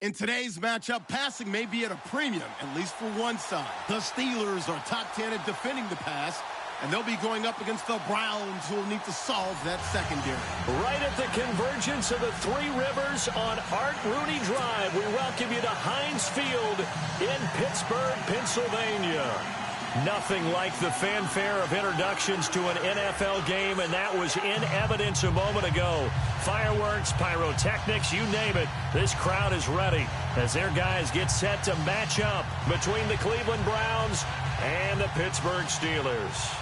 In today's matchup, passing may be at a premium, at least for one side. The Steelers are top 10 at defending the pass, and they'll be going up against the Browns, who will need to solve that secondary. Right at the convergence of the Three Rivers on Art Rooney Drive, we welcome you to Heinz Field in Pittsburgh, Pennsylvania. Nothing like the fanfare of introductions to an NFL game, and that was in evidence a moment ago. Fireworks, pyrotechnics, you name it. This crowd is ready as their guys get set to match up between the Cleveland Browns and the Pittsburgh Steelers.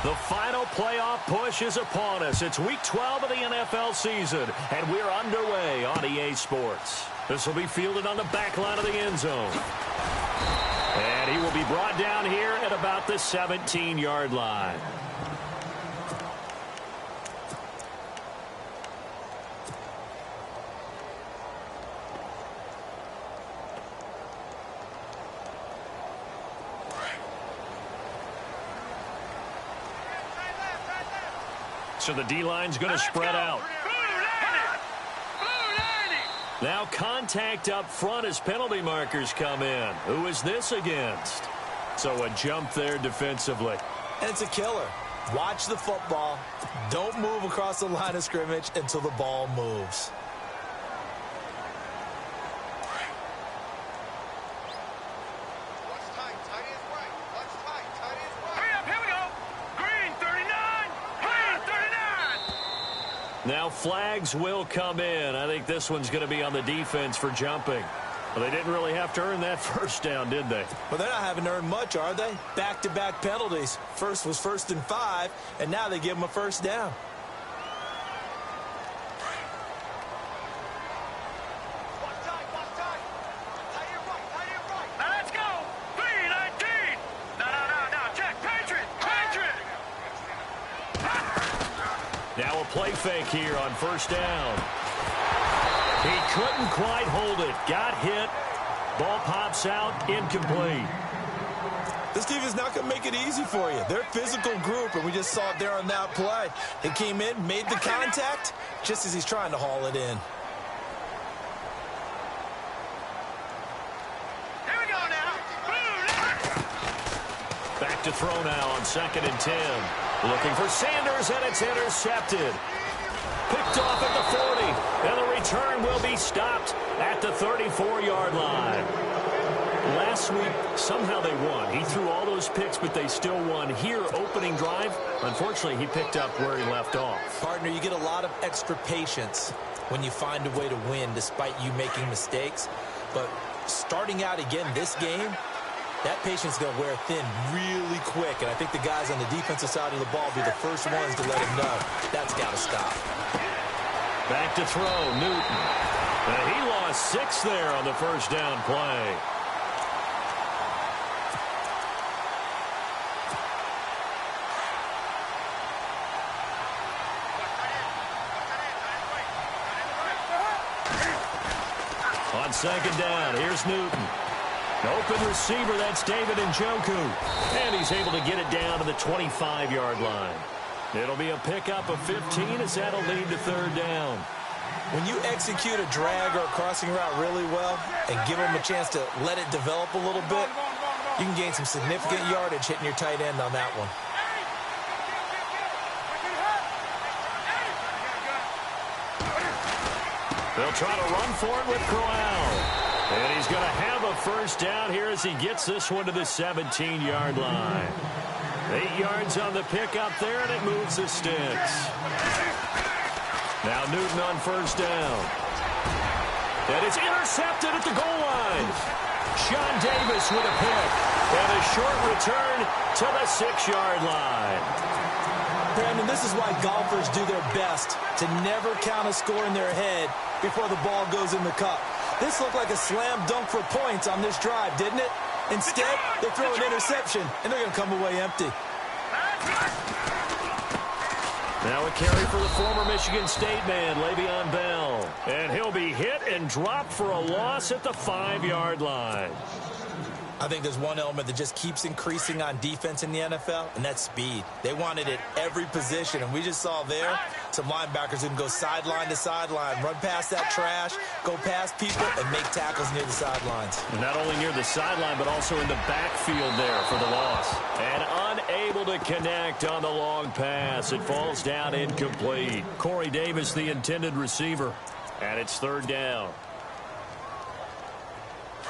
The final playoff push is upon us. It's Week 12 of the NFL season, and we're underway on EA Sports. This will be fielded on the back line of the end zone. And he will be brought down here at about the 17-yard line. So the D-line's going to spread out. Now contact up front as penalty markers come in. Who is this against? So a jump there defensively. And it's a killer. Watch the football. Don't move across the line of scrimmage until the ball moves. Now flags will come in. I think this one's going to be on the defense for jumping. Well, they didn't really have to earn that first down, did they? Well, they're not having to earn much, are they? Back-to-back penalties. First was 1st and 5, and now they give them a first down. Now a play fake here on first down. He couldn't quite hold it. Got hit. Ball pops out. Incomplete. This defense is not going to make it easy for you. They're a physical group, and we just saw it there on that play. He came in, made the contact, just as he's trying to haul it in. Here we go now. Back to throw now on 2nd and 10. Looking for Sanders, and it's intercepted. Picked off at the 40, and the return will be stopped at the 34-yard line. Last week, somehow they won. He threw all those picks, but they still won. Here, opening drive, unfortunately, he picked up where he left off. Partner, you get a lot of extra patience when you find a way to win despite you making mistakes. But starting out again this game, that patience is going to wear thin really quick, and I think the guys on the defensive side of the ball will be the first ones to let him know that's got to stop. Back to throw, Newton. And he lost 6 there on the first down play. On 2nd down, here's Newton. Open receiver, that's David Njoku. And he's able to get it down to the 25-yard line. It'll be a pickup of 15 as that'll lead to 3rd down. When you execute a drag or a crossing route really well and give them a chance to let it develop a little bit, you can gain some significant yardage hitting your tight end on that one. They'll try to run for it with Crowell. And he's going to have a first down here as he gets this one to the 17-yard line. 8 yards on the pickup there, and it moves the sticks. Now Newton on first down. And it's intercepted at the goal line. Sean Davis with a pick. And a short return to the 6-yard line. Brandon, this is why golfers do their best to never count a score in their head before the ball goes in the cup. This looked like a slam dunk for points on this drive, didn't it? Instead, they throw an interception, and they're going to come away empty. Now a carry for the former Michigan State man, Le'Veon Bell. And he'll be hit and dropped for a loss at the 5-yard line. I think there's one element that just keeps increasing on defense in the NFL, and that's speed. They want it at every position, and we just saw there some linebackers who can go sideline to sideline, run past that trash, go past people, and make tackles near the sidelines. And not only near the sideline, but also in the backfield there for the loss. And unable to connect on the long pass. It falls down incomplete. Corey Davis, the intended receiver. And it's third down.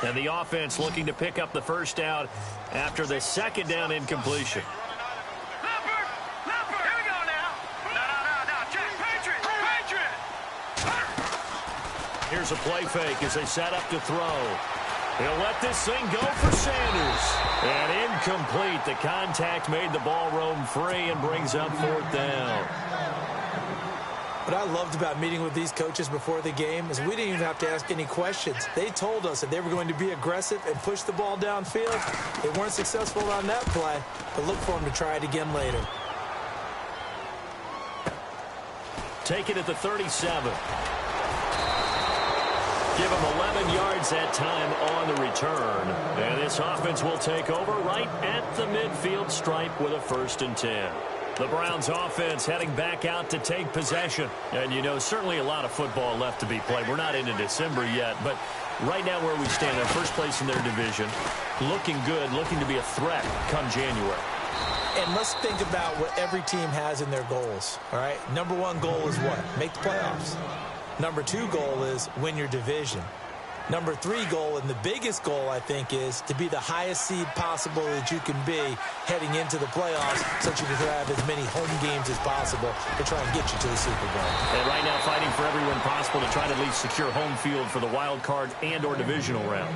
And the offense looking to pick up the first down after the second down incompletion. Here's a play fake as they set up to throw. He'll let this thing go for Sanders. And incomplete. The contact made the ball roam free and brings up fourth down. What I loved about meeting with these coaches before the game is we didn't even have to ask any questions. They told us that they were going to be aggressive and push the ball downfield. They weren't successful on that play, but look for them to try it again later. Take it at the 37. Give him 11 yards that time on the return. And this offense will take over right at the midfield stripe with a 1st and 10. The Browns offense heading back out to take possession. And, you know, certainly a lot of football left to be played. We're not into December yet, but right now where we stand, in first place in their division, looking good, looking to be a threat come January. And let's think about what every team has in their goals, all right? Number 1 goal is what? Make the playoffs. Number 2 goal is win your division. Number 3 goal, and the biggest goal, I think, is to be the highest seed possible that you can be heading into the playoffs so that you can have as many home games as possible to try and get you to the Super Bowl. And right now fighting for every win possible to try to at least secure home field for the wild card and or divisional round.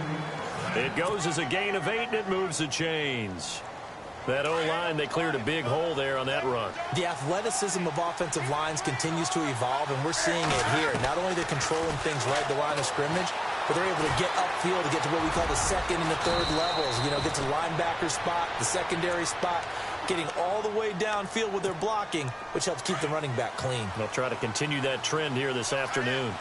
It goes as a gain of 8, and it moves the chains. That O-line, they cleared a big hole there on that run. The athleticism of offensive lines continues to evolve, and we're seeing it here. Not only they're controlling things right at the line of scrimmage, but they're able to get upfield to get to what we call the second and the third levels. You know, get to the linebacker spot, the secondary spot, getting all the way downfield with their blocking, which helps keep the running back clean. They'll try to continue that trend here this afternoon.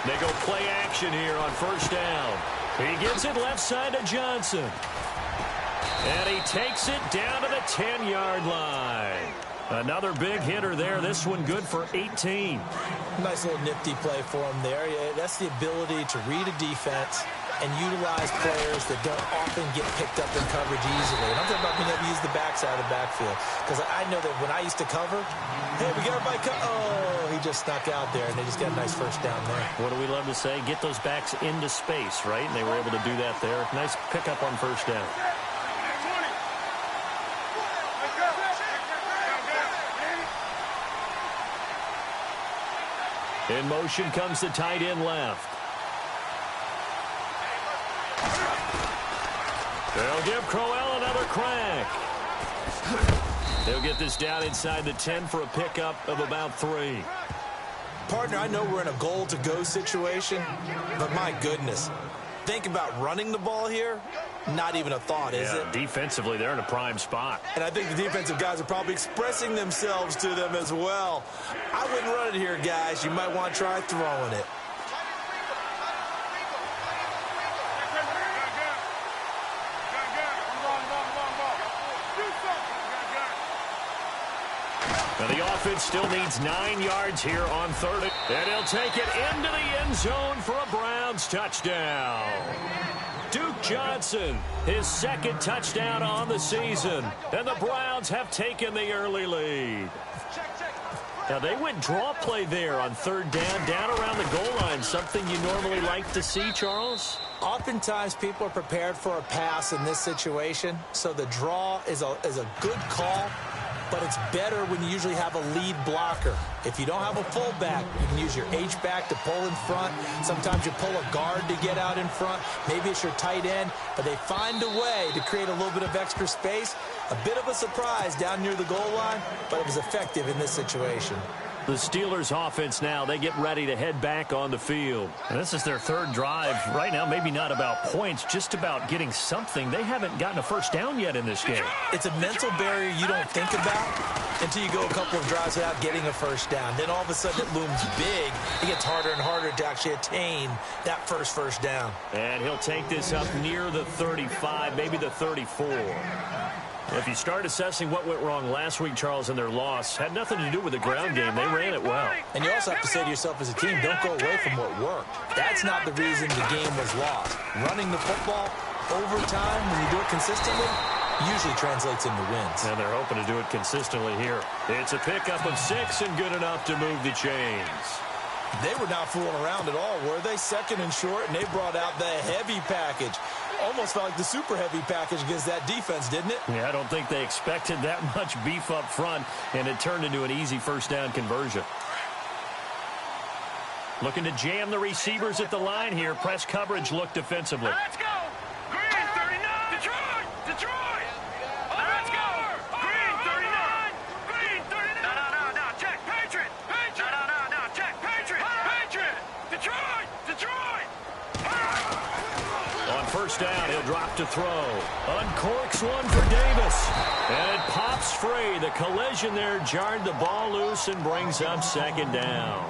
They go play action here on first down. He gives it left side to Johnson. And he takes it down to the 10-yard line. Another big hitter there. This one good for 18. Nice little nifty play for him there. Yeah, that's the ability to read a defense and utilize players that don't often get picked up in coverage easily. And I'm talking about being able to use the backside of the backfield. Because I know that when I used to cover, hey, we got everybody oh, he just snuck out there, and they just got a nice first down there. What do we love to say? Get those backs into space, right? And they were able to do that there. Nice pickup on first down. In motion comes the tight end left. They'll give Crowell another crack. They'll get this down inside the 10 for a pickup of about 3. Partner, I know we're in a goal-to-go situation, but my goodness, think about running the ball here. Not even a thought, is it? Defensively, they're in a prime spot. And I think the defensive guys are probably expressing themselves to them as well. I wouldn't run it here, guys. You might want to try throwing it. Now the offense still needs 9 yards here on third. And he'll take it into the end zone for a Browns touchdown. Duke Johnson, his second touchdown on the season. And the Browns have taken the early lead. Now they went draw play there on third down around the goal line. Something you normally like to see, Charles? Oftentimes people are prepared for a pass in this situation. So the draw is a good call. But it's better when you usually have a lead blocker. If you don't have a fullback, you can use your H-back to pull in front. Sometimes you pull a guard to get out in front. Maybe it's your tight end. But they find a way to create a little bit of extra space. A bit of a surprise down near the goal line, but it was effective in this situation. The Steelers offense now, they get ready to head back on the field. And this is their third drive. Right now, maybe not about points, just about getting something. They haven't gotten a first down yet in this game. It's a mental barrier you don't think about until you go a couple of drives without getting a first down. Then all of a sudden it looms big. It gets harder and harder to actually attain that first down. And he'll take this up near the 35, maybe the 34. If you start assessing what went wrong last week, Charles, in their loss, had nothing to do with the ground game. They ran it well. And you also have to say to yourself as a team, don't go away from what worked. That's not the reason the game was lost. Running the football over time, when you do it consistently, usually translates into wins. And they're hoping to do it consistently here. It's a pickup of 6 and good enough to move the chains. They were not fooling around at all, were they? Second and short, and they brought out the heavy package. Almost felt like the super heavy package against that defense, didn't it? Yeah, I don't think they expected that much beef up front, and it turned into an easy first down conversion. Looking to jam the receivers at the line here. Press coverage look defensively. Let's go! Green 39! Detroit! Detroit! Let's go! Green 39! Green 39! No, check! Patriot! Patriot! No, check! Patriot! Patriot! Detroit! Detroit! On first down, he'll drop to throw. Uncorks one for Davis. And it pops free. The collision there jarred the ball loose and brings up second down.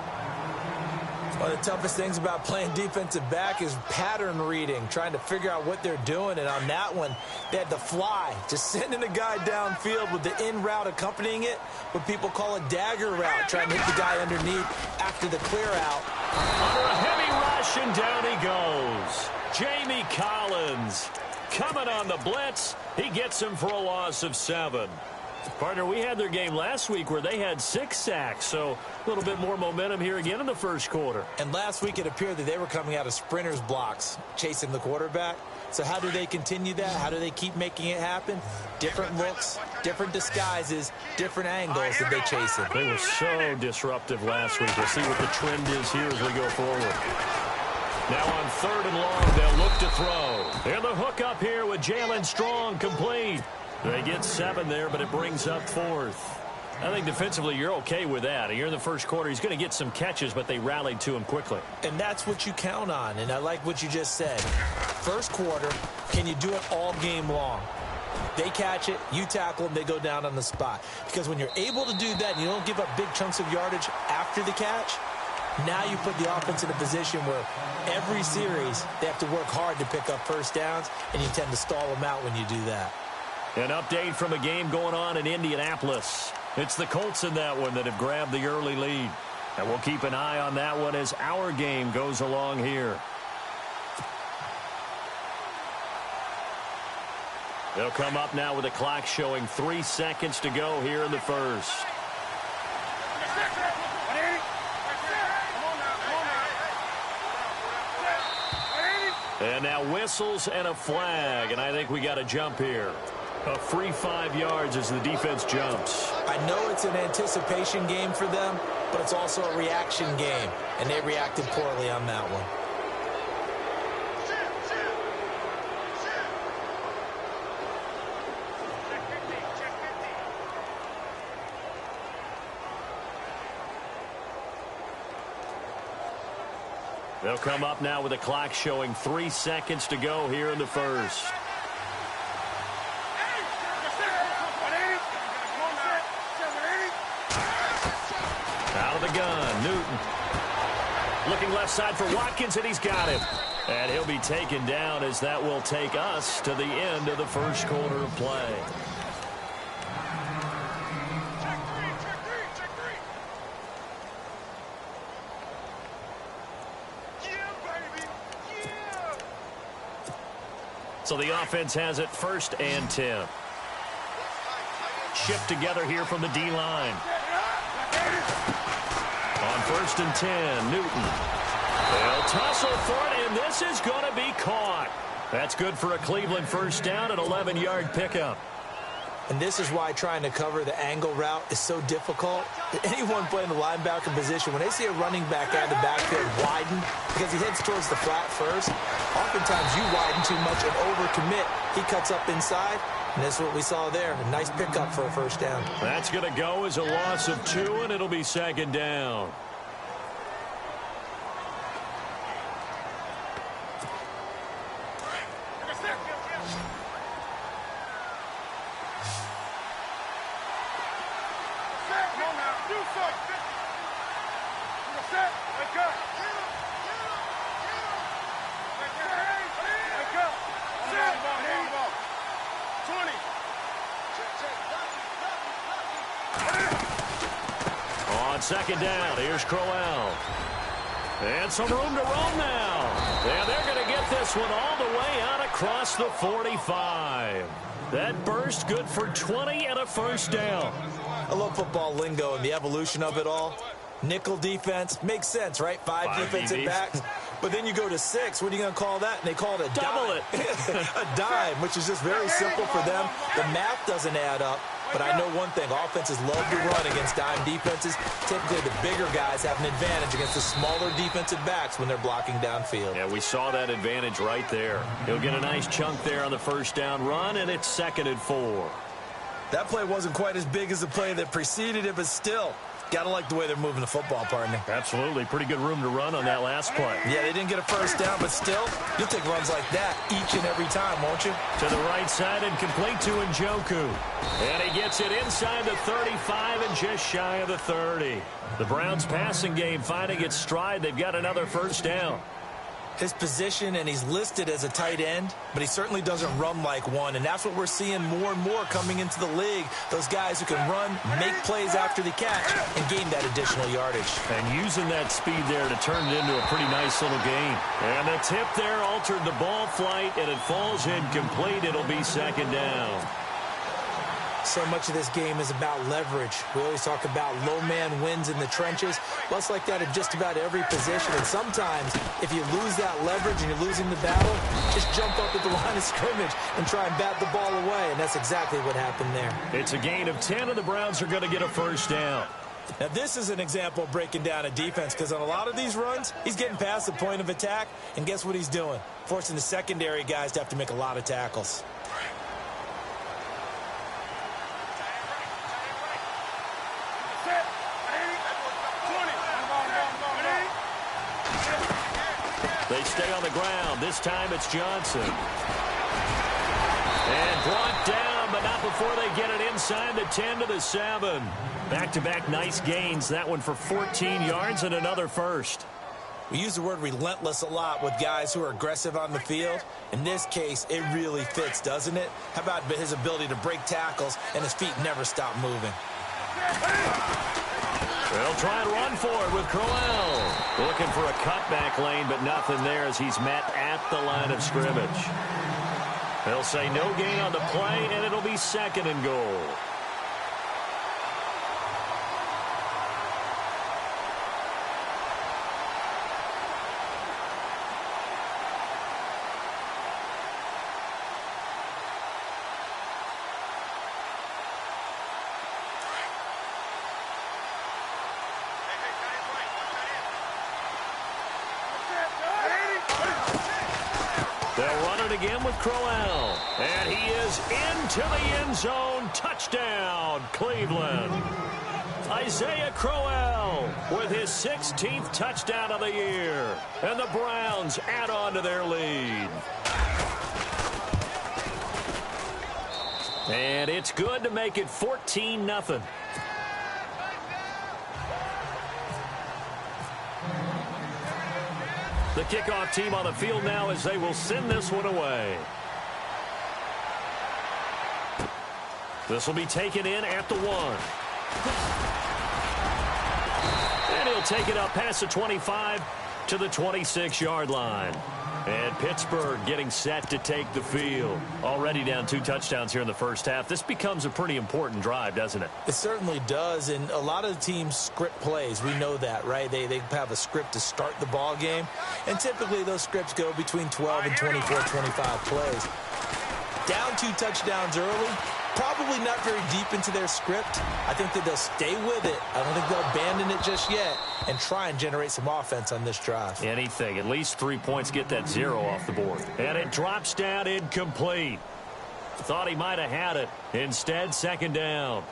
One of the toughest things about playing defensive back is pattern reading, trying to figure out what they're doing. And on that one, they had the fly, just sending a guy downfield with the in route accompanying it, what people call a dagger route, trying to hit the guy underneath after the clear out. Under a heavy rush, and down he goes. Jamie Collins coming on the blitz. He gets him for a loss of 7. Partner, we had their game last week where they had 6 sacks, so a little bit more momentum here again in the first quarter. And last week it appeared that they were coming out of sprinters blocks, chasing the quarterback. So how do they continue that? How do they keep making it happen? Different looks, different disguises, different angles that they chase it. They were so disruptive last week. We'll see what the trend is here as we go forward. Now on 3rd and long, they'll look to throw. And the hook up here with Jalen Strong complete. They get 7 there, but it brings up 4th. I think defensively you're okay with that. Here in the first quarter, he's going to get some catches, but they rallied to him quickly. And that's what you count on, and I like what you just said. First quarter, can you do it all game long? They catch it, you tackle them, they go down on the spot. Because when you're able to do that and you don't give up big chunks of yardage after the catch, now you put the offense in a position where every series they have to work hard to pick up first downs, and you tend to stall them out when you do that. An update from a game going on in Indianapolis. It's the Colts in that one that have grabbed the early lead. And we'll keep an eye on that one as our game goes along here. They'll come up now with the clock showing 3 seconds to go here in the first. And now whistles and a flag, and I think we got a jump here. A free 5 yards as the defense jumps. I know it's an anticipation game for them, but it's also a reaction game, and they reacted poorly on that one. They'll come up now with the clock showing 3 seconds to go here in the first. Out of the gun, Newton. Looking left side for Watkins, and he's got him. And he'll be taken down as that will take us to the end of the first quarter of play. So the offense has it 1st and 10. Shipped together here from the D-line. On 1st and 10, Newton. They'll tussle for it, and this is going to be caught. That's good for a Cleveland first down, an 11-yard pickup. And this is why trying to cover the angle route is so difficult. Anyone playing the linebacker position, when they see a running back out of the backfield widen, because he heads towards the flat first, oftentimes you widen too much and overcommit. He cuts up inside, And that's what we saw there. A nice pickup for a first down. That's going to go as a loss of 2, and it'll be second down. On second down, here's Crowell. And some room to roam now. And they're going to get this one all the way out across the 45. That burst good for 20 and a first down. I love football lingo and the evolution of it all. Nickel defense makes sense, right? Five defensive backs. But then you go to 6. What are you going to call that? And they call it a double dime. A dime, which is just very simple for them. The math doesn't add up. But I know one thing. Offenses love to run against dime defenses. Typically, the bigger guys have an advantage against the smaller defensive backs when they're blocking downfield. Yeah, we saw that advantage right there. He'll get a nice chunk there on the first down run, and it's 2nd and 4. That play wasn't quite as big as the play that preceded it, but still, got to like the way they're moving the football, partner. Absolutely. Pretty good room to run on that last play. Yeah, they didn't get a first down, but still, you'll take runs like that each and every time, won't you? To the right side and complete to Njoku. And he gets it inside the 35 and just shy of the 30. The Browns passing game finding its stride. They've got another first down. His position, and he's listed as a tight end, but he certainly doesn't run like one, and that's what we're seeing more and more coming into the league. Those guys who can run, make plays after the catch, and gain that additional yardage. And using that speed there to turn it into a pretty nice little gain. And the tip there altered the ball flight, and it falls incomplete. It'll be second down. So much of this game is about leverage. We always talk about low man wins in the trenches. Well, it's like that in just about every position. And sometimes, if you lose that leverage and you're losing the battle, just jump up at the line of scrimmage and try and bat the ball away. And that's exactly what happened there. It's a gain of 10, and the Browns are going to get a first down. Now, this is an example of breaking down a defense, because on a lot of these runs, he's getting past the point of attack. And guess what he's doing? Forcing the secondary guys to have to make a lot of tackles. They stay on the ground. This time it's Johnson. And brought down, but not before they get it inside the 10 to the 7. Back-to-back nice gains. That one for 14 yards and another first. We use the word relentless a lot with guys who are aggressive on the field. In this case, it really fits, doesn't it? How about his ability to break tackles and his feet never stop moving? They'll try and run for it with Crowell. Looking for a cutback lane, but nothing there as he's met at the line of scrimmage. They'll say no gain on the play, and it'll be 2nd and goal. They'll run it again with Crowell. And he is into the end zone. Touchdown, Cleveland. Isaiah Crowell with his 16th touchdown of the year. And the Browns add on to their lead. And it's good to make it 14-0. The kickoff team on the field now as they will send this one away. This will be taken in at the 1. And he'll take it up past the 25 to the 26-yard line. And Pittsburgh getting set to take the field. Already down 2 touchdowns here in the first half. This becomes a pretty important drive, doesn't it? It certainly does, and a lot of the teams script plays. We know that, right? They have a script to start the ball game, and typically those scripts go between 12 and 24, 25 plays. Down 2 touchdowns early, probably not very deep into their script. I think that they'll stay with it. I don't think they'll abandon it just yet and try and generate some offense on this drive. Anything. At least 3 points, get that 0 off the board. And it drops down incomplete. Thought he might have had it. Instead, second down.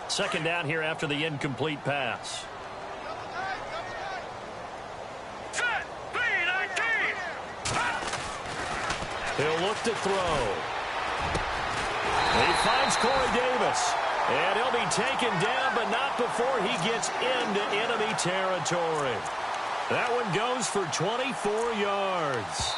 Second down here after the incomplete pass. Set. B-19. He'll look to throw. He finds Corey Davis. And he'll be taken down, but not before he gets into enemy territory. That one goes for 24 yards.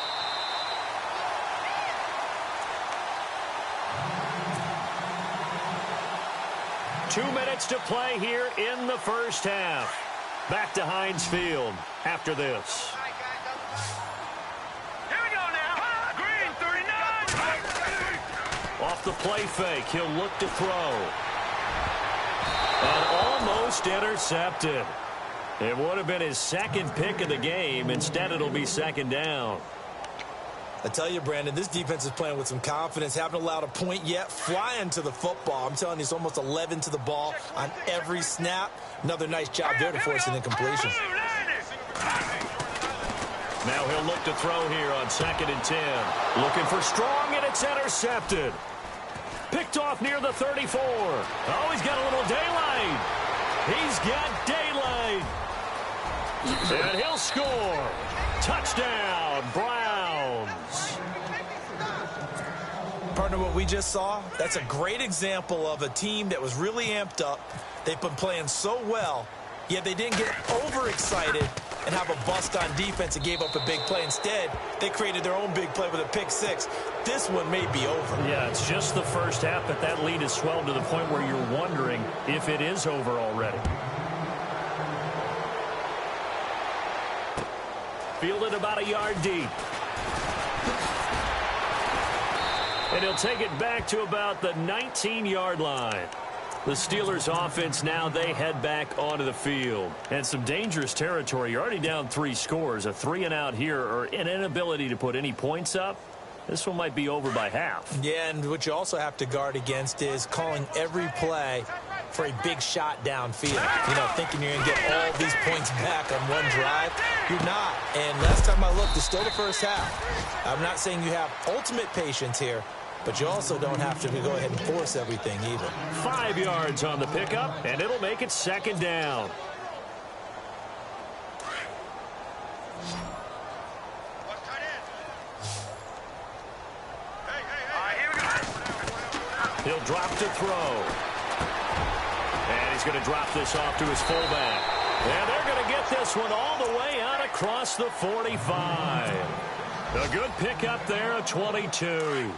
Two minutes to play here in the first half. Back to Heinz Field after this. Here we go now. Green 39. Off the play fake, he'll look to throw. And almost intercepted. It would have been his second pick of the game. Instead, it'll be second down. I tell you, Brandon, this defense is playing with some confidence. Haven't allowed a point yet. Flying to the football. I'm telling you, it's almost 11 to the ball on every snap. Another nice job there to force an incompletion. Now he'll look to throw here on 2nd and 10. Looking for Strong, and it's intercepted. Picked off near the 34. Oh, he's got a little daylight. He's got daylight. And he'll score. Touchdown, Browns. Partner, what we just saw, that's a great example of a team that was really amped up. They've been playing so well, yet they didn't get overexcited and have a bust on defense and gave up a big play. Instead, they created their own big play with a pick six. This one may be over. Yeah, it's just the first half, but that lead has swelled to the point where you're wondering if it is over already. Fielded about a yard deep. And he'll take it back to about the 19-yard line. The Steelers offense now, they head back onto the field. And some dangerous territory. You're already down 3 scores. A 3-and-out here, or an inability to put any points up. This one might be over by half. Yeah, and what you also have to guard against is calling every play for a big shot downfield. You know, thinking you're going to get all these points back on one drive. You're not. And last time I looked, it's still the first half. I'm not saying you have ultimate patience here, but you also don't have to go ahead and force everything either. 5 yards on the pickup, and it'll make it second down. He'll drop to throw. And he's going to drop this off to his fullback. And they're going to get this one all the way out across the 45. A good pickup there, a 22.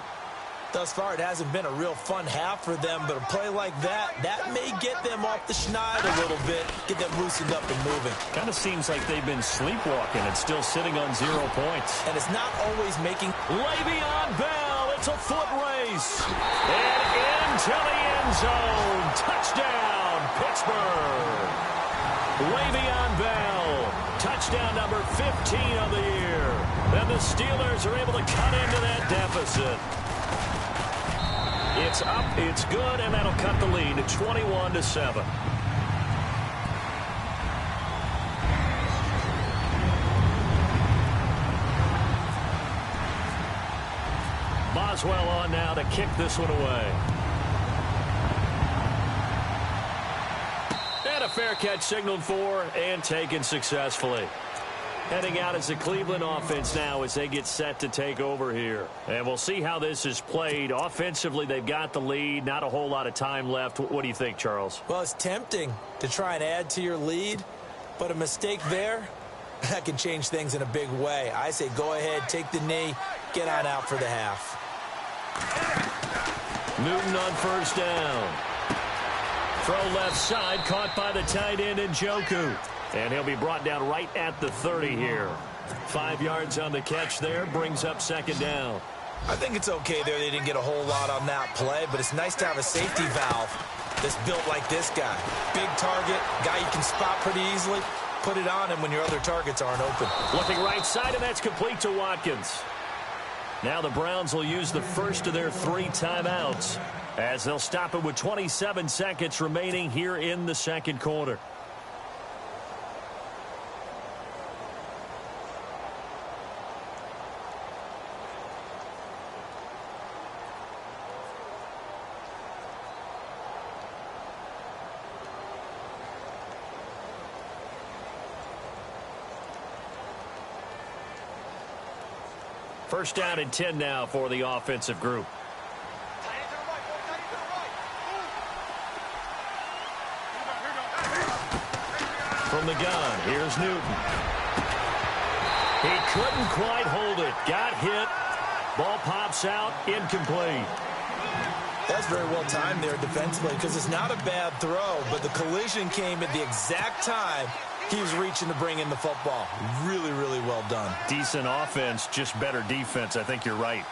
Thus far, it hasn't been a real fun half for them, but a play like that may get them off the schneid a little bit, get them loosened up and moving. Kind of seems like they've been sleepwalking and still sitting on 0 points. And it's not always making... Le'Veon Bell, it's a foot race. And into the end zone. Touchdown, Pittsburgh. Le'Veon Bell, touchdown number 15 of the year. And the Steelers are able to cut into that deficit. It's up, it's good, and that'll cut the lead to 21-7. Boswell on now to kick this one away. And a fair catch signaled for and taken successfully. Heading out as the Cleveland offense now as they get set to take over here. And we'll see how this is played. Offensively, they've got the lead. Not a whole lot of time left. What do you think, Charles? Well, it's tempting to try and add to your lead, but a mistake there, that can change things in a big way. I say go ahead, take the knee, get on out for the half. Newton on first down. Throw left side, caught by the tight end Njoku. And he'll be brought down right at the 30 here. 5 yards on the catch there, brings up second down. I think it's okay there. They didn't get a whole lot on that play, but it's nice to have a safety valve that's built like this guy. Big target, guy you can spot pretty easily. Put it on him when your other targets aren't open. Looking right side, and that's complete to Watkins. Now the Browns will use the first of their 3 timeouts as they'll stop it with 27 seconds remaining here in the second quarter. First down and 10 now for the offensive group. From the gun, here's Newton. He couldn't quite hold it. Got hit. Ball pops out, incomplete. That's very well timed there defensively because it's not a bad throw, but the collision came at the exact time he was reaching to bring in the football. Really, really well done. Decent offense, just better defense. I think you're right.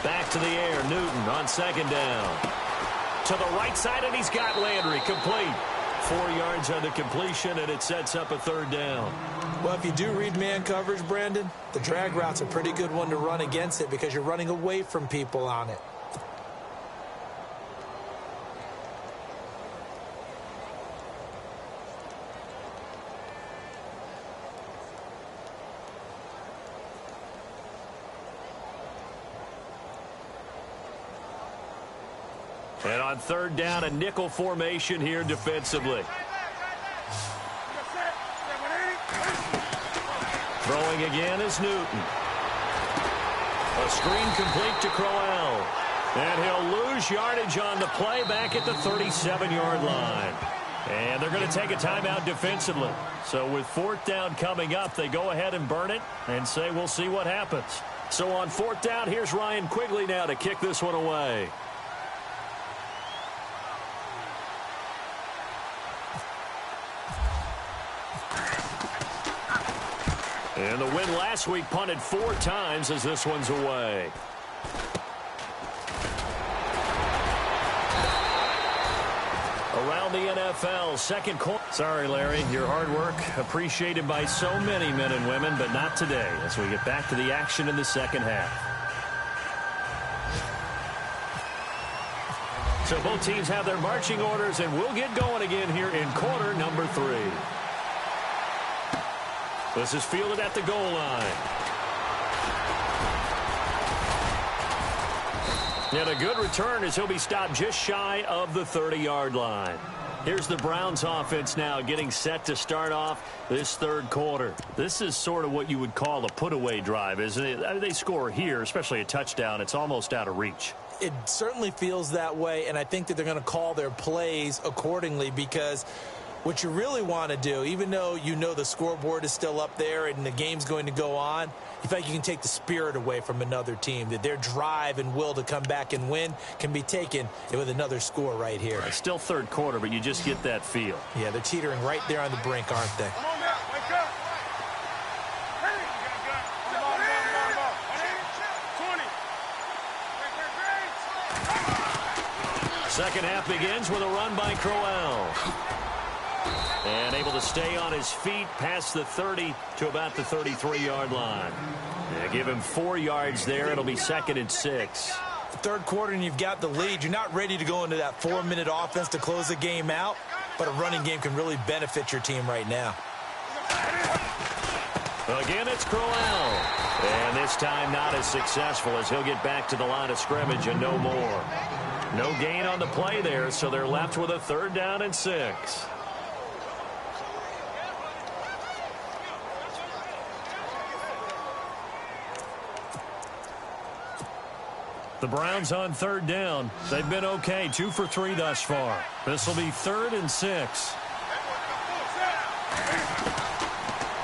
Back to the air, Newton on second down. To the right side, and he's got Landry complete. 4 yards on the completion, and it sets up a third down. Well, if you do read man coverage, Brandon, the drag route's a pretty good one to run against it because you're running away from people on it. And on third down, a nickel formation here defensively. Throwing again is Newton. A screen complete to Crowell. And he'll lose yardage on the play back at the 37-yard line. And they're going to take a timeout defensively. So with fourth down coming up, they go ahead and burn it and say we'll see what happens. So on fourth down, here's Ryan Quigley now to kick this one away. And the win last week punted 4 times as this one's away. Around the NFL, second quarter. Sorry, Larry, your hard work appreciated by so many men and women, but not today as we get back to the action in the second half. So both teams have their marching orders, and we'll get going again here in quarter number 3. This is fielded at the goal line. And a good return as he'll be stopped just shy of the 30-yard line. Here's the Browns offense now getting set to start off this third quarter. This is sort of what you would call a put-away drive, isn't it? I mean, they score here, especially a touchdown. It's almost out of reach. It certainly feels that way, and I think that they're going to call their plays accordingly because what you really want to do, even though you know the scoreboard is still up there and the game's going to go on, you feel like you can take the spirit away from another team, that their drive and will to come back and win can be taken with another score right here. It's still third quarter, but you just get that feel. Yeah, they're teetering right there on the brink, aren't they? Second half begins with a run by Crowell. And able to stay on his feet past the 30 to about the 33-yard line. Yeah, give him 4 yards there. It'll be second and 6. Third quarter and you've got the lead. You're not ready to go into that 4-minute offense to close the game out, but a running game can really benefit your team right now. Again, it's Crowell. And this time not as successful as he'll get back to the line of scrimmage and no more. No gain on the play there, so they're left with a third down and 6. The Browns on third down. They've been okay, 2 for 3 thus far. This will be third and 6.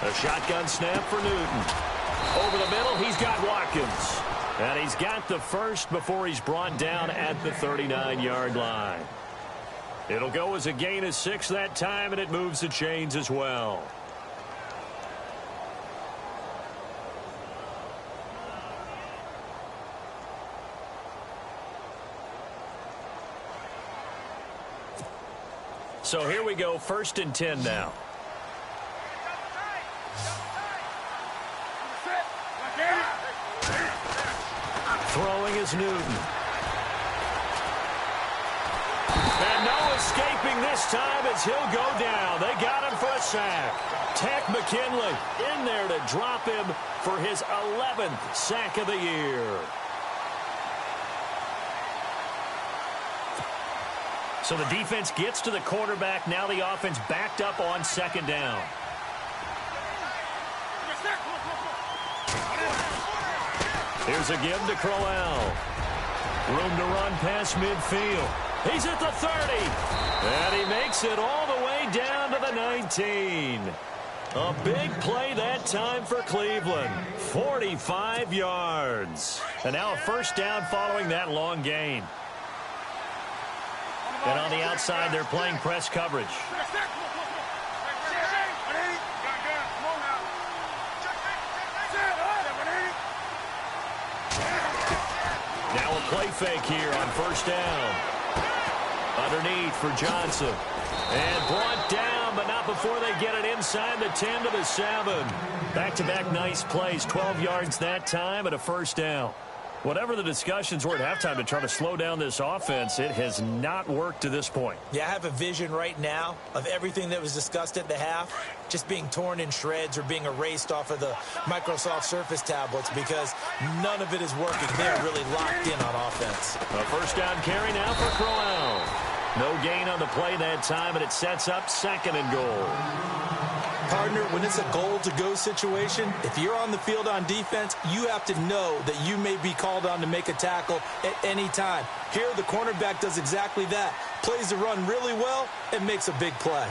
A shotgun snap for Newton. Over the middle, he's got Watkins. And he's got the first before he's brought down at the 39-yard line. It'll go as a gain of 6 that time, and it moves the chains as well. So here we go, first and 10 now. Throwing is Newton. And no escaping this time as he'll go down. They got him for a sack. Tech McKinley in there to drop him for his 11th sack of the year. So the defense gets to the quarterback. Now the offense backed up on second down. Here's a give to Crowell. Room to run past midfield. He's at the 30. And he makes it all the way down to the 19. A big play that time for Cleveland. 45 yards. And now a first down following that long gain. And on the outside, they're playing press coverage. Now a play fake here on first down. Underneath for Johnson. And brought down, but not before they get it inside the 10 to the 7. Back-to-back nice plays. 12 yards that time and a first down. Whatever the discussions were at halftime to try to slow down this offense, it has not worked to this point. Yeah, I have a vision right now of everything that was discussed at the half just being torn in shreds or being erased off of the Microsoft Surface tablets because none of it is working. They're really locked in on offense. A first down carry now for Crowell. No gain on the play that time, and it sets up second and goal. Partner, when it's a goal-to-go situation, if you're on the field on defense, you have to know that you may be called on to make a tackle at any time. Here, the cornerback does exactly that. Plays the run really well and makes a big play.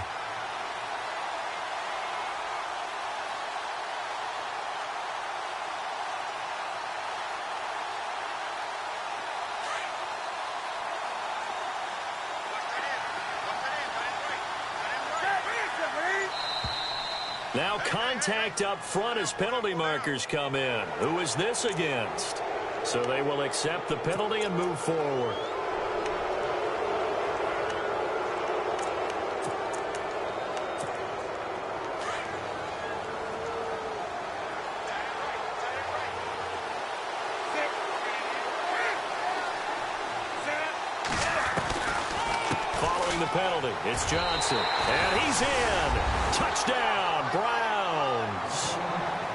Now contact up front as penalty markers come in. Who is this against? So they will accept the penalty and move forward. Following the penalty, it's Johnson. And he's in. Touchdown, Browns.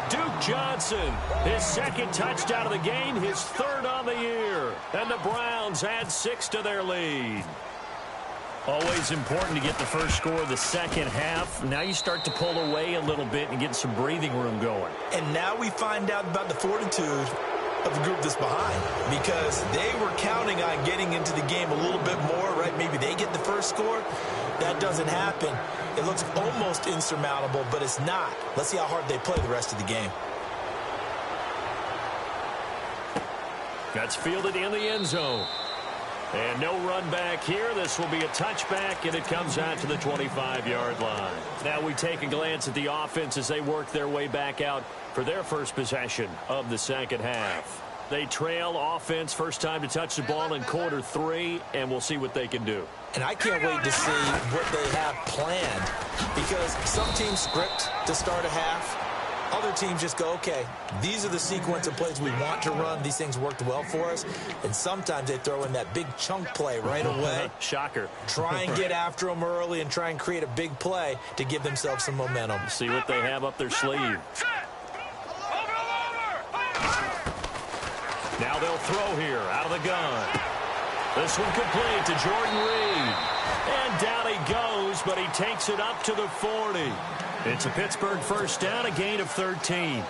Duke Johnson, his second touchdown of the game, his third on the year. And the Browns add 6 to their lead. Always important to get the first score of the second half. Now you start to pull away a little bit and get some breathing room going. And now we find out about the fortitude of the group that's behind because they were counting on getting into the game a little bit more, right? Maybe they get the first score. That doesn't happen. It looks almost insurmountable, but it's not. Let's see how hard they play the rest of the game. That's fielded in the end zone. And no run back here. This will be a touchback, and it comes out to the 25-yard line. Now we take a glance at the offense as they work their way back out for their first possession of the second half. They trail offense first time to touch the ball in quarter 3, and we'll see what they can do. And I can't wait to see what they have planned because some teams script to start a half. Other teams just go, okay, these are the sequence of plays we want to run. These things worked well for us. And sometimes they throw in that big chunk play right away. Shocker. Try and get after them early and try and create a big play to give themselves some momentum. See what they have up their sleeve. Now they'll throw here out of the gun. This one complete to Jordan Reed. And down he goes, but he takes it up to the 40. It's a Pittsburgh first down, a gain of 13.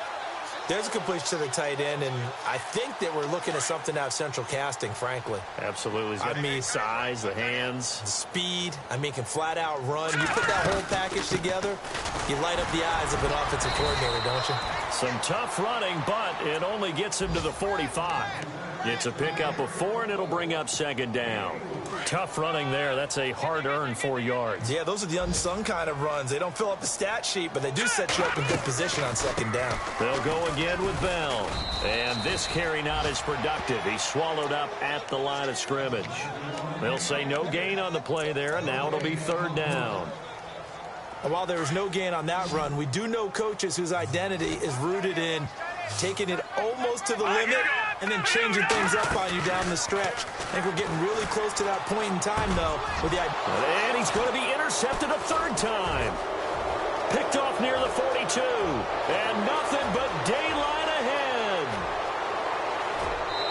There's a completion to the tight end, and I think that we're looking at something out of central casting, frankly. Absolutely. I mean, size, the hands. Speed. I mean, can flat out run. You put that whole package together, you light up the eyes of an offensive coordinator, don't you? Some tough running, but it only gets him to the 45. It's a pickup of 4, and it'll bring up second down. Tough running there. That's a hard-earned 4 yards. Yeah, those are the unsung kind of runs. They don't fill up the stat sheet, but they do set you up in good position on second down. They'll go again with Bell. And this carry not as productive. He's swallowed up at the line of scrimmage. They'll say no gain on the play there, and now it'll be third down. And while there is no gain on that run, we do know coaches whose identity is rooted in taking it almost to the limit and then changing things up on you down the stretch. I think we're getting really close to that point in time, though. And he's going to be intercepted a third time. Picked off near the 42. And nothing but daylight ahead.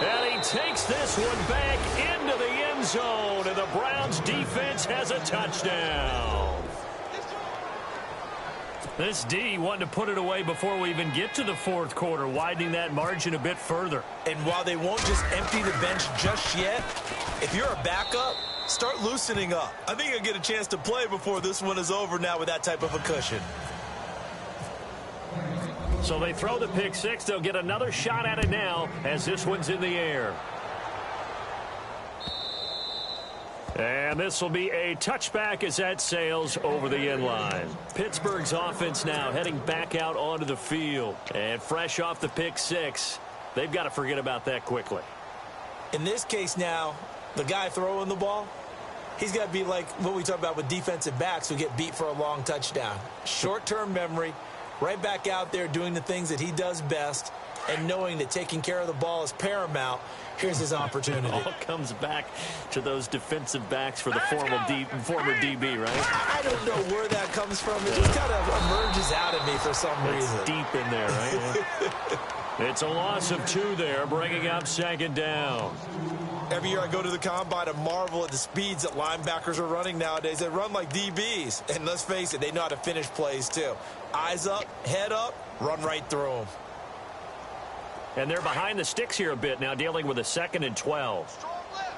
And he takes this one back into the end zone. And the Browns defense has a touchdown. This D wanted to put it away before we even get to the fourth quarter, widening that margin a bit further. And while they won't just empty the bench just yet, if you're a backup, start loosening up. I think you'll get a chance to play before this one is over now with that type of a cushion. So they throw the pick six. They'll get another shot at it now as this one's in the air. And this will be a touchback as that sails over the end line. Pittsburgh's offense now heading back out onto the field. And fresh off the pick six, they've got to forget about that quickly. In this case now, the guy throwing the ball, he's got to be like what we talk about with defensive backs who get beat for a long touchdown. Short-term memory, right back out there doing the things that he does best, and knowing that taking care of the ball is paramount. Here's his opportunity. It all comes back to those defensive backs for the former DB, right? I don't know where that comes from. It just kind of emerges out of me for some reason. It's deep in there, right? It's a loss of 2 there, bringing up second down. Every year I go to the combine and marvel at the speeds that linebackers are running nowadays. They run like DBs. And let's face it, they know how to finish plays too. Eyes up, head up, run right through them. And they're behind the sticks here a bit now, dealing with a 2nd and 12. Strong left.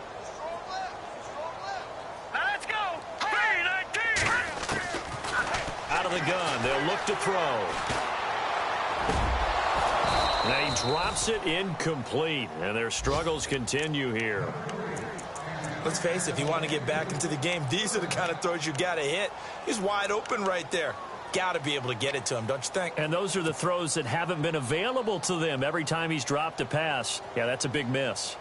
Now let's go. 3-19. Out of the gun, they'll look to throw. Now he drops it incomplete, and their struggles continue here. Let's face it, if you want to get back into the game, these are the kind of throws you got to hit. He's wide open right there. Got to be able to get it to him, don't you think? And those are the throws that haven't been available to them every time he's dropped a pass. Yeah, that's a big miss.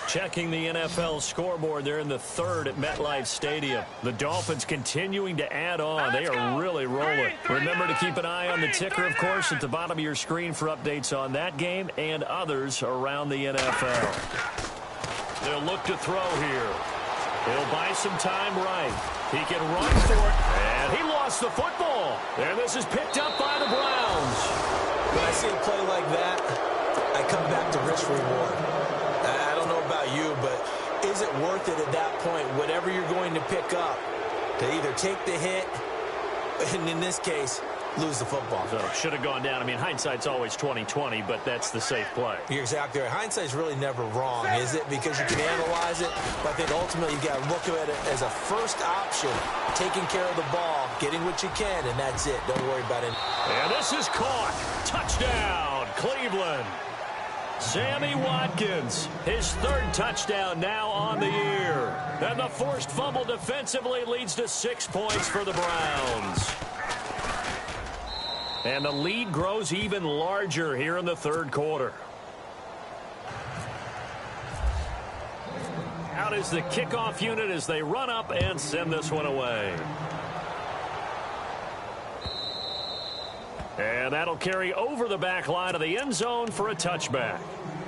Checking the NFL scoreboard, they're in the 3rd at MetLife Stadium. The Dolphins continuing to add on. They are really rolling. Remember to keep an eye on the ticker, of course, at the bottom of your screen for updates on that game and others around the NFL. They'll look to throw here. He'll buy some time right. He can run for it, and he lost the football. And this is picked up by the Browns. When I see a play like that, I come back to risk reward. I don't know about you, but is it worth it at that point, whatever you're going to pick up, to either take the hit, and in this case, lose the football? So should have gone down. I mean, hindsight's always 20/20, but that's the safe play. You're exactly right. Hindsight's really never wrong, is it? Because you can analyze it, but I think ultimately you got to look at it as a first option, taking care of the ball, getting what you can, and that's it. Don't worry about it. And this is caught. Touchdown, Cleveland. Sammy Watkins, his 3rd touchdown now on the year. And the forced fumble defensively leads to 6 points for the Browns. And the lead grows even larger here in the 3rd quarter. Out is the kickoff unit as they run up and send this one away. And that'll carry over the back line of the end zone for a touchback.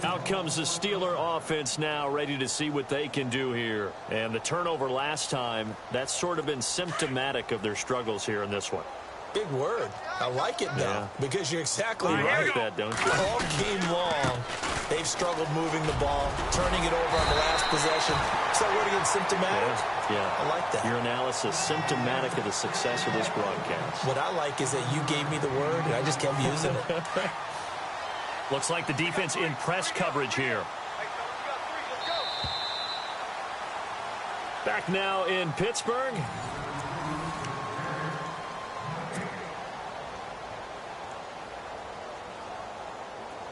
Out comes the Steeler offense now, ready to see what they can do here. And the turnover last time, that's sort of been symptomatic of their struggles here in this one. Big word. I like it, though, because you're exactly You right. like that, don't you? All game long, they've struggled moving the ball, turning it over on the last possession. Is that word again, symptomatic? Yeah. I like that. Your analysis, symptomatic of the success of this broadcast. What I like is that you gave me the word, and I just kept using it. Looks like the defense in press coverage here. Back now in Pittsburgh.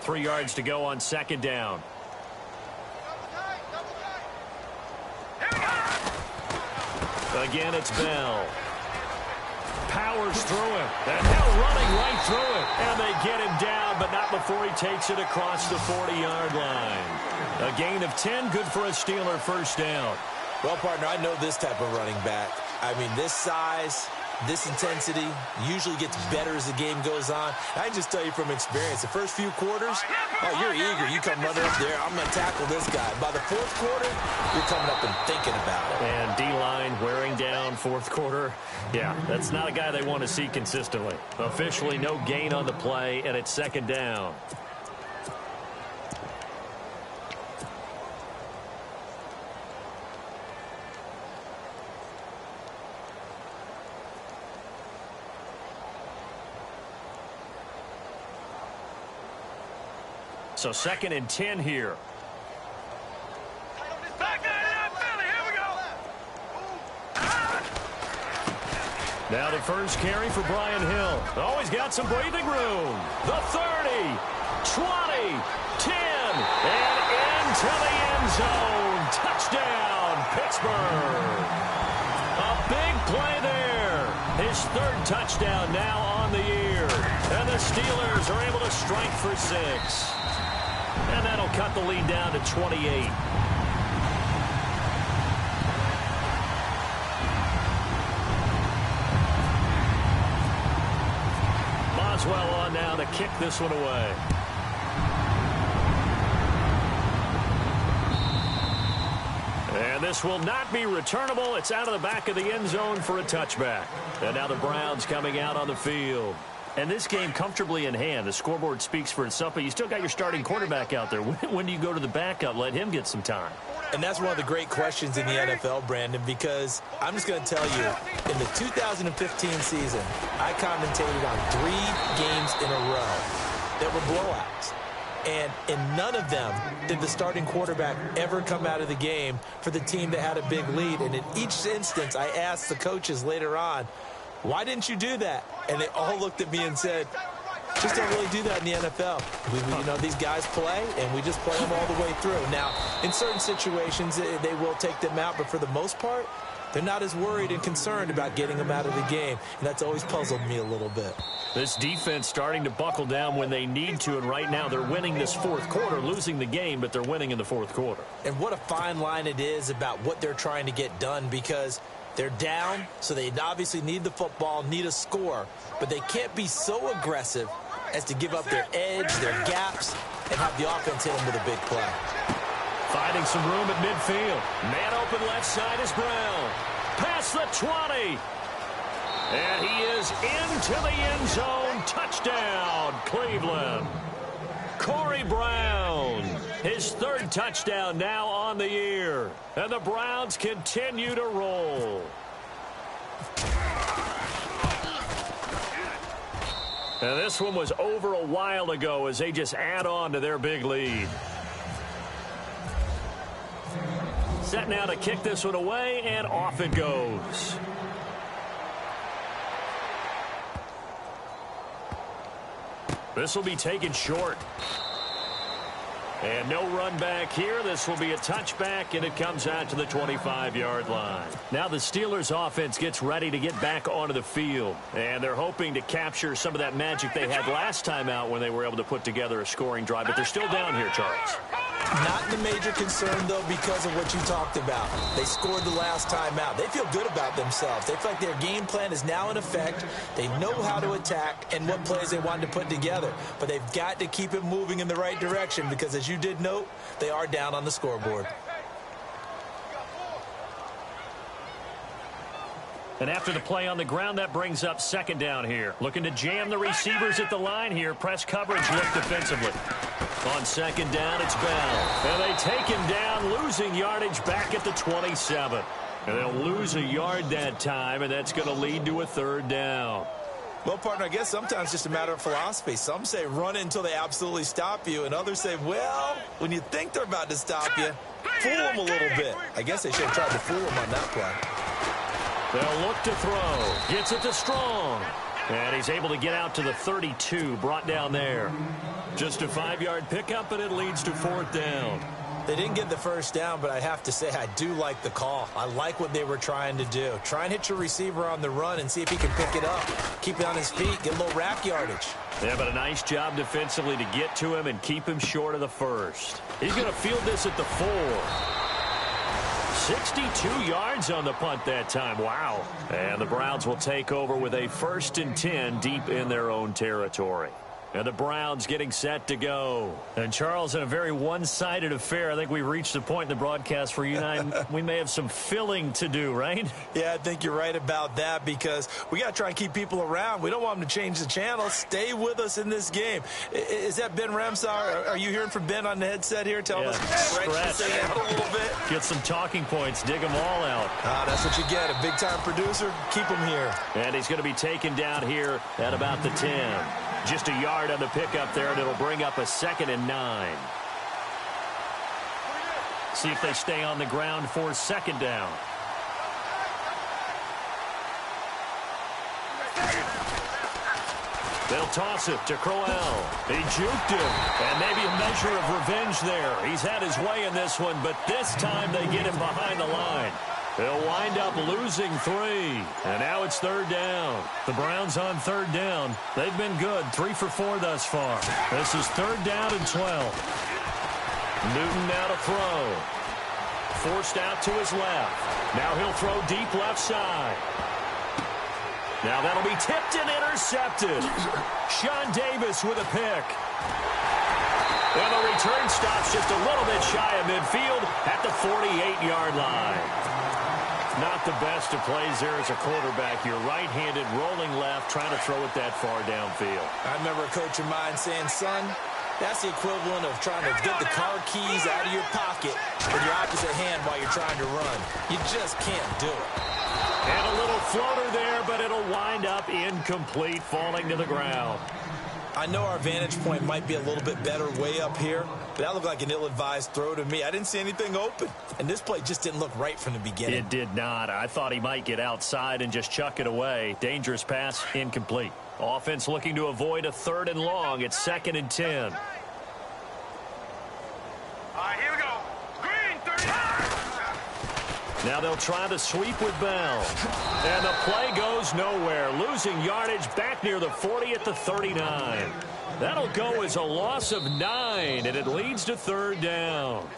Three yards to go on 2nd down. Again, it's Bell. Powers through him. And now running right through it. And they get him down, but not before he takes it across the 40-yard line. A gain of 10, good for a Steeler first down. Well, partner, I know this type of running back. I mean, this size, this intensity usually gets better as the game goes on. I just tell you from experience, the first few quarters, oh, you're eager. You come running up there, I'm going to tackle this guy. By the 4th quarter, you're coming up and thinking about it. And D-line wearing down 4th quarter. Yeah, that's not a guy they want to see consistently. Officially no gain on the play, and it's 2nd down. So 2nd and 10 here. Now the first carry for Brian Hill. Oh, he's got some breathing room. The 30, 20, 10, and into the end zone. Touchdown, Pittsburgh. A big play there. His 3rd touchdown now on the year. And the Steelers are able to strike for 6. And that'll cut the lead down to 28. Boswell on now to kick this one away. And this will not be returnable. It's out of the back of the end zone for a touchback. And now the Browns coming out on the field. And this game comfortably in hand. The scoreboard speaks for itself, but you still got your starting quarterback out there. When do you go to the backup? Let him get some time. And that's one of the great questions in the NFL, Brandon, because I'm just going to tell you, in the 2015 season, I commentated on 3 games in a row that were blowouts. And in none of them did the starting quarterback ever come out of the game for the team that had a big lead. And in each instance, I asked the coaches later on, why didn't you do that? And they all looked at me and said, just don't really do that in the NFL. You know, these guys play, and we just play them all the way through. Now, in certain situations, they will take them out, but for the most part, they're not as worried and concerned about getting them out of the game, and that's always puzzled me a little bit. This defense starting to buckle down when they need to, and right now they're winning this 4th quarter, losing the game, but they're winning in the 4th quarter. And what a fine line it is about what they're trying to get done, because they're down, so they obviously need the football, need a score, but they can't be so aggressive as to give up their edge, their gaps, and have the offense hit them with a big play. Finding some room at midfield. Man open left side is Brown. Past the 20. And he is into the end zone. Touchdown, Cleveland. Corey Brown. His 3rd touchdown now on the year. And the Browns continue to roll. And this one was over a while ago as they just add on to their big lead. Set now to kick this one away, and off it goes. This will be taken short. And no run back here. This will be a touchback, and it comes out to the 25-yard line. Now the Steelers offense gets ready to get back onto the field. And they're hoping to capture some of that magic they had last time out when they were able to put together a scoring drive. But they're still down here, Charles. Not the major concern, though, because of what you talked about. They scored the last time out. They feel good about themselves. They feel like their game plan is now in effect. They know how to attack and what plays they want to put together. But they've got to keep it moving in the right direction because, as you did note, they are down on the scoreboard. And after the play on the ground, that brings up 2nd down here. Looking to jam the receivers at the line here. Press coverage look defensively. On 2nd down, it's Bell. And they take him down, losing yardage back at the 27. And they'll lose a yard that time, and that's going to lead to a 3rd down. Well, partner, I guess sometimes it's just a matter of philosophy. Some say run it until they absolutely stop you, and others say, well, when you think they're about to stop you, fool them a little bit. I guess they should have tried to fool them on that play. They'll look to throw. Gets it to Strong. And he's able to get out to the 32, brought down there. Just a 5-yard pickup, and it leads to 4th down. They didn't get the 1st down, but I have to say I do like the call. I like what they were trying to do. Try and hit your receiver on the run and see if he can pick it up. Keep it on his feet, get a little rack yardage. Yeah, but a nice job defensively to get to him and keep him short of the 1st. He's going to field this at the 4. 62 yards on the punt that time. Wow. And the Browns will take over with a 1st and 10 deep in their own territory. And the Browns getting set to go. And, Charles, in a very one-sided affair, I think we've reached the point in the broadcast where you and I, we may have some filling to do, right? Yeah, I think you're right about that because we got to try and keep people around. We don't want them to change the channel. Stay with us in this game. Is that Ben Ramsar? Are you hearing from Ben on the headset here? Tell us. Stretch out a little bit. Get some talking points. Dig them all out. That's what you get. A big-time producer. Keep them here. And he's going to be taken down here at about the 10. Just a yard on the pickup there, and it'll bring up a 2nd and 9. See if they stay on the ground for 2nd down. They'll toss it to Crowell. He juked him, and maybe a measure of revenge there. He's had his way in this one, but this time they get him behind the line. They'll wind up losing 3, and now it's 3rd down. The Browns on 3rd down. They've been good, 3 for 4 thus far. This is 3rd down and 12. Newton now to throw. Forced out to his left. Now he'll throw deep left side. Now that'll be tipped and intercepted. Sean Davis with a pick. And the return stops just a little bit shy of midfield at the 48-yard line. Not the best of plays there as a quarterback. You're right-handed, rolling left, trying to throw it that far downfield. I remember a coach of mine saying, son, that's the equivalent of trying to get the car keys out of your pocket with your opposite hand while you're trying to run. You just can't do it. And a little floater there, but it'll wind up incomplete, falling to the ground. I know our vantage point might be a little bit better way up here, but that looked like an ill-advised throw to me. I didn't see anything open, and this play just didn't look right from the beginning. It did not. I thought he might get outside and just chuck it away. Dangerous pass, incomplete. Offense looking to avoid a 3rd and long. It's 2nd and 10. All right, here we go. Green, 39. Now they'll try the sweep with Bell. And the play goes nowhere. Losing yardage back near the 40 at the 39. That'll go as a loss of 9, and it leads to 3rd down.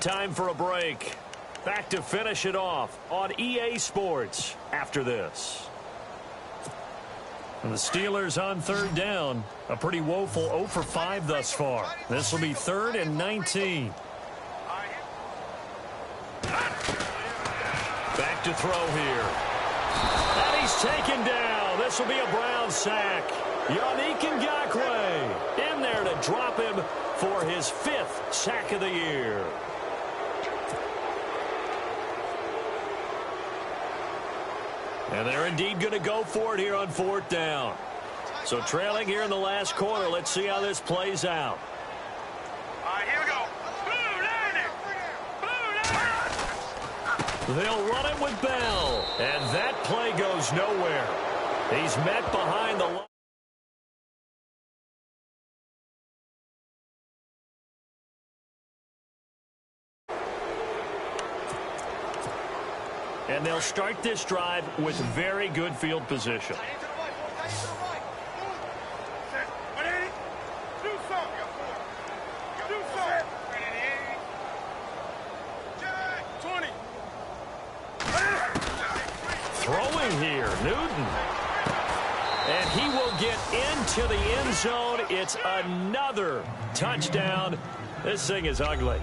Time for a break. Back to finish it off on EA Sports after this. And the Steelers on 3rd down. A pretty woeful 0 for 5 thus far. This will be 3rd and 19. Back to throw here. And he's taken down. This will be a Brown sack. Yannick Ngakoue in there to drop him for his 5th sack of the year. And they're indeed going to go for it here on 4th down. So trailing here in the last quarter. Let's see how this plays out. All right, here we go. Blue landing. Blue landing. They'll run it with Bell. And that play goes nowhere. He's met behind the line. And they'll start this drive with very good field position. Throwing here, Newton. And he will get into the end zone. It's another touchdown. This thing is ugly.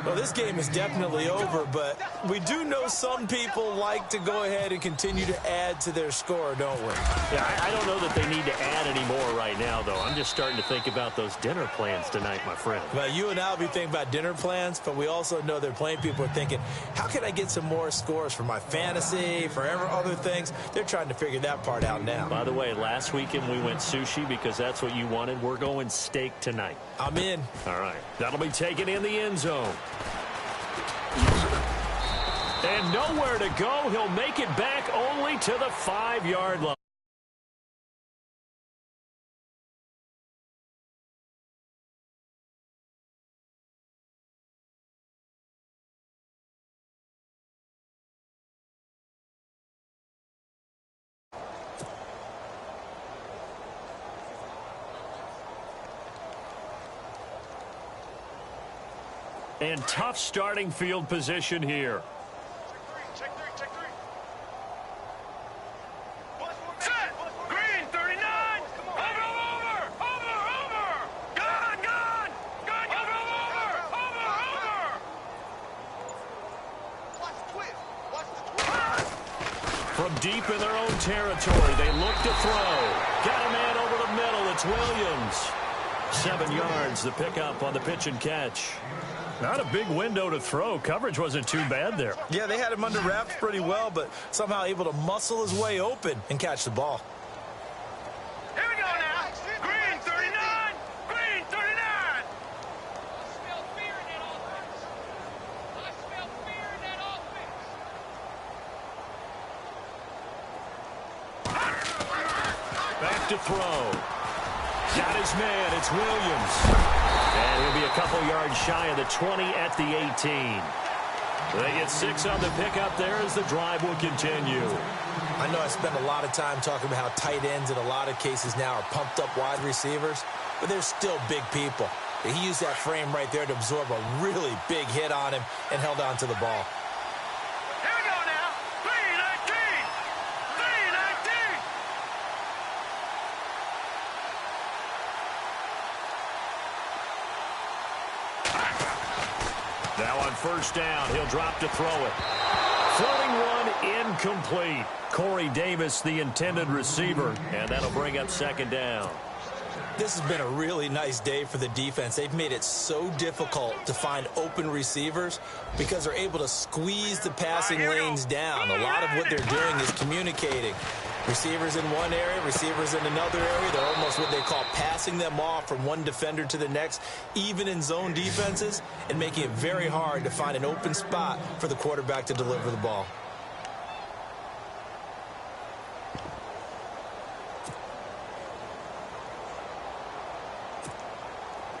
Well, this game is definitely over, but we do know some people like to go ahead and continue to add to their score, don't we? Yeah, I don't know that they need to add any more right now, though. I'm just starting to think about those dinner plans tonight, my friend. Well, you and I will be thinking about dinner plans, but we also know they're playing people are thinking, how can I get some more scores for my fantasy, for other things? They're trying to figure that part out now. By the way, last weekend we went sushi because that's what you wanted. We're going steak tonight. I'm in. All right. That'll be taken in the end zone. And nowhere to go. He'll make it back only to the 5-yard line. And tough starting field position here. Check three. Set. Green, 39. Over. Gone. Over. From deep in their own territory, they look to throw. Got a man over the middle. It's Williams. 7 yards, the pickup on the pitch and catch. Not a big window to throw. Coverage wasn't too bad there. Yeah, they had him under wraps pretty well, but somehow able to muscle his way open and catch the ball. Here we go now. Green 39. Green 39. I smell fear in that offense. I smell fear in that offense. Back to throw. Got his man. It's Williams. And he'll be a couple yards shy of the 20 at the 18. They get 6 on the pickup there as the drive will continue. I know I spend a lot of time talking about how tight ends in a lot of cases now are pumped up wide receivers, but they're still big people. He used that frame right there to absorb a really big hit on him and held on to the ball. Here we go now. 319. 319. Now on first down, he'll drop to throw it. Floating one, incomplete. Corey Davis, the intended receiver, and that'll bring up second down. This has been a really nice day for the defense. They've made it so difficult to find open receivers because they're able to squeeze the passing lanes down. A lot of what they're doing is communicating. Receivers in one area, receivers in another area. They're almost what they call passing them off from one defender to the next, even in zone defenses, and making it very hard to find an open spot for the quarterback to deliver the ball.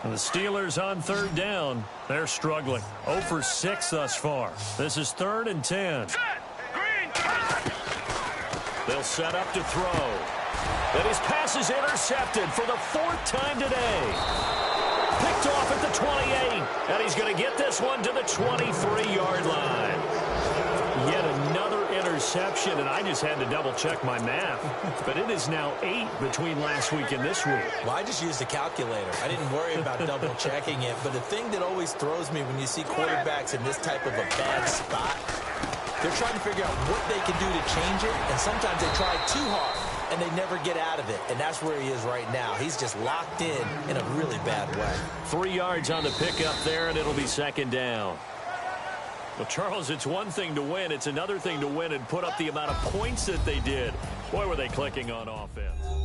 And the Steelers on third down. They're struggling. 0 for 6 thus far. This is 3rd and 10. Set. Green. They'll set up to throw. And his pass is intercepted for the 4th time today. Picked off at the 28. And he's going to get this one to the 23-yard line. Yet another interception, and I just had to double-check my math. But it is now 8 between last week and this week. Well, I just used a calculator. I didn't worry about double-checking it. But the thing that always throws me when you see quarterbacks in this type of a bad spot, they're trying to figure out what they can do to change it, and sometimes they try too hard, and they never get out of it. And that's where he is right now. He's just locked in a really bad way. 3 yards on the pickup there, and it'll be second down. Well, Charles, it's one thing to win. It's another thing to win and put up the amount of points that they did. Boy, were they clicking on offense.